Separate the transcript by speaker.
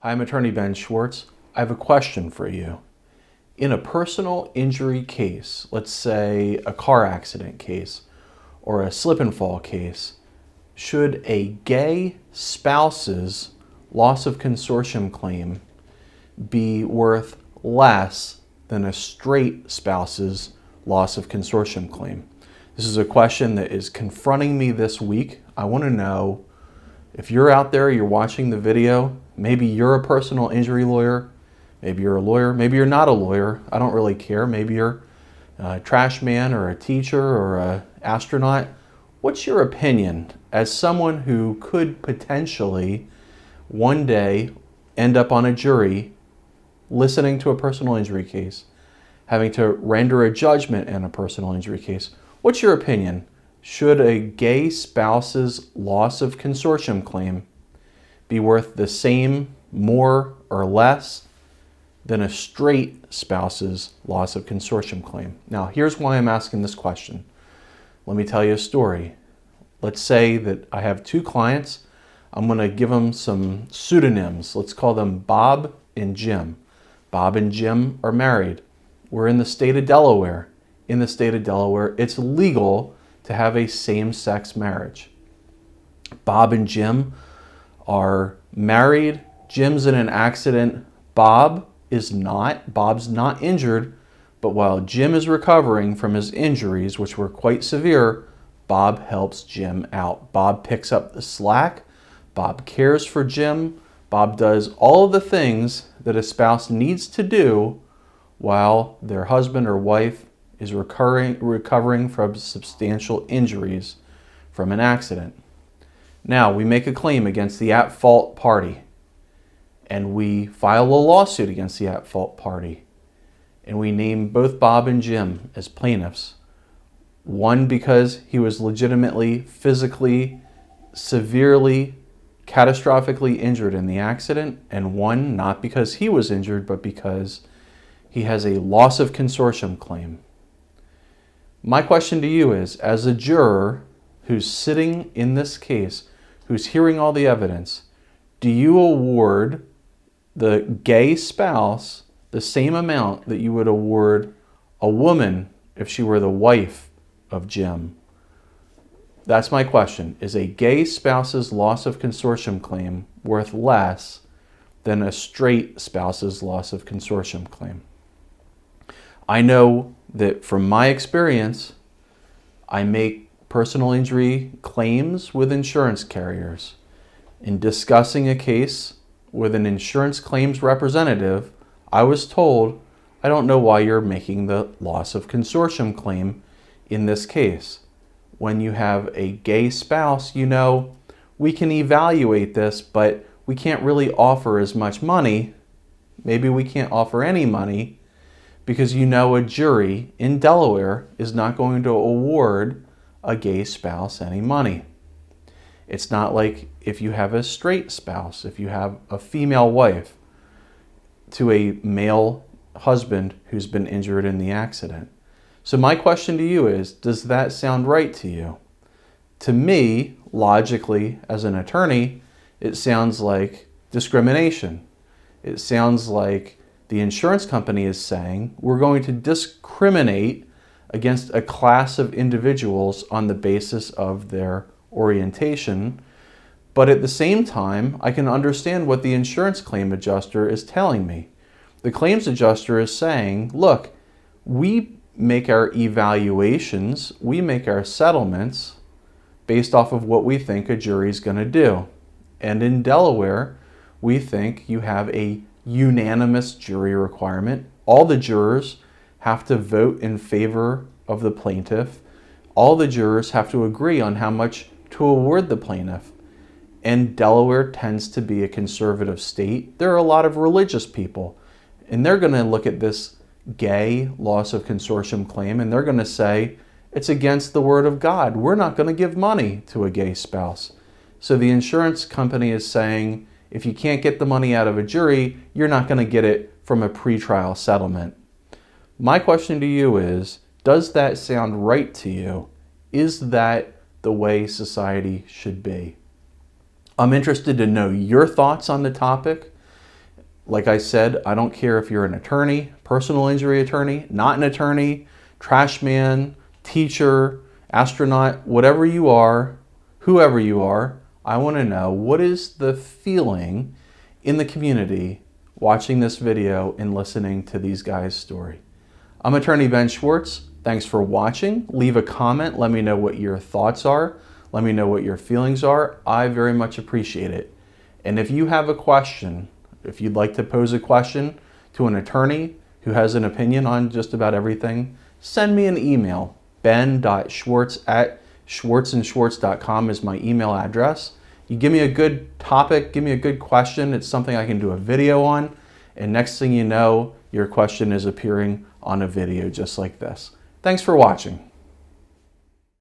Speaker 1: Hi, I'm attorney Ben Schwartz. I have a question for you. In a personal injury case, let's say a car accident case or a slip and fall case, should a gay spouse's loss of consortium claim be worth less than a straight spouse's loss of consortium claim? This is a question that is confronting me this week. I want to know, if you're out there, you're watching the video, maybe you're a personal injury lawyer, maybe you're a lawyer, maybe you're not a lawyer, I don't really care. Maybe you're a trash man or a teacher or an astronaut. What's your opinion as someone who could potentially one day end up on a jury listening to a personal injury case, having to render a judgment in a personal injury case? What's your opinion? Should a gay spouse's loss of consortium claim be worth the same, more, or less than a straight spouse's loss of consortium claim? Now, here's why I'm asking this question. Let me tell you a story. Let's say that I have two clients. I'm going to give them some pseudonyms. Let's call them Bob and Jim. Bob and Jim are married. We're in the state of Delaware. In the state of Delaware, it's legal to have a same-sex marriage. Bob and Jim are married. Jim's in an accident. Bob's not injured, but while Jim is recovering from his injuries, which were quite severe, Bob helps Jim out. Bob picks up the slack. Bob cares for Jim. Bob does all of the things that a spouse needs to do while their husband or wife is recovering from substantial injuries from an accident. Now, we make a claim against the at-fault party, and we file a lawsuit against the at-fault party, and we name both Bob and Jim as plaintiffs. One because he was legitimately, physically, severely, catastrophically injured in the accident, and one not because he was injured, but because he has a loss of consortium claim. My question to you is, as a juror who's sitting in this case, who's hearing all the evidence, do you award the gay spouse the same amount that you would award a woman if she were the wife of Jim? That's my question. Is a gay spouse's loss of consortium claim worth less than a straight spouse's loss of consortium claim? I know that from my experience, I make personal injury claims with insurance carriers. In discussing a case with an insurance claims representative, I was told, I don't know why you're making the loss of consortium claim in this case. When you have a gay spouse, we can evaluate this, but we can't really offer as much money. Maybe we can't offer any money because a jury in Delaware is not going to award a gay spouse any money. It's not like if you have a straight spouse, if you have a female wife to a male husband who's been injured in the accident. So my question to you is, does that sound right to you? To me, logically, as an attorney, it sounds like discrimination. It sounds like the insurance company is saying, we're going to discriminate against a class of individuals on the basis of their orientation. But at the same time, I can understand what the insurance claim adjuster is telling me. The claims adjuster is saying, look, we make our evaluations, we make our settlements based off of what we think a jury is going to do. And in Delaware, we think you have a unanimous jury requirement. All the jurors have to vote in favor of the plaintiff. All the jurors have to agree on how much to award the plaintiff. And Delaware tends to be a conservative state. There are a lot of religious people, and they're going to look at this gay loss of consortium claim, and they're going to say, it's against the word of God. We're not going to give money to a gay spouse. So the insurance company is saying, if you can't get the money out of a jury, you're not going to get it from a pretrial settlement. My question to you is, does that sound right to you? Is that the way society should be? I'm interested to know your thoughts on the topic. Like I said, I don't care if you're an attorney, personal injury attorney, not an attorney, trash man, teacher, astronaut, whatever you are, whoever you are, I want to know, what is the feeling in the community watching this video and listening to these guys' story? I'm attorney Ben Schwartz. Thanks for watching. Leave a comment. Let me know what your thoughts are. Let me know what your feelings are. I very much appreciate it. And if you have a question, if you'd like to pose a question to an attorney who has an opinion on just about everything, send me an email. ben.schwartz@schwartzandschwartz.com is my email address. You give me a good topic, give me a good question. It's something I can do a video on. And next thing you know, your question is appearing on a video just like this. Thanks for watching.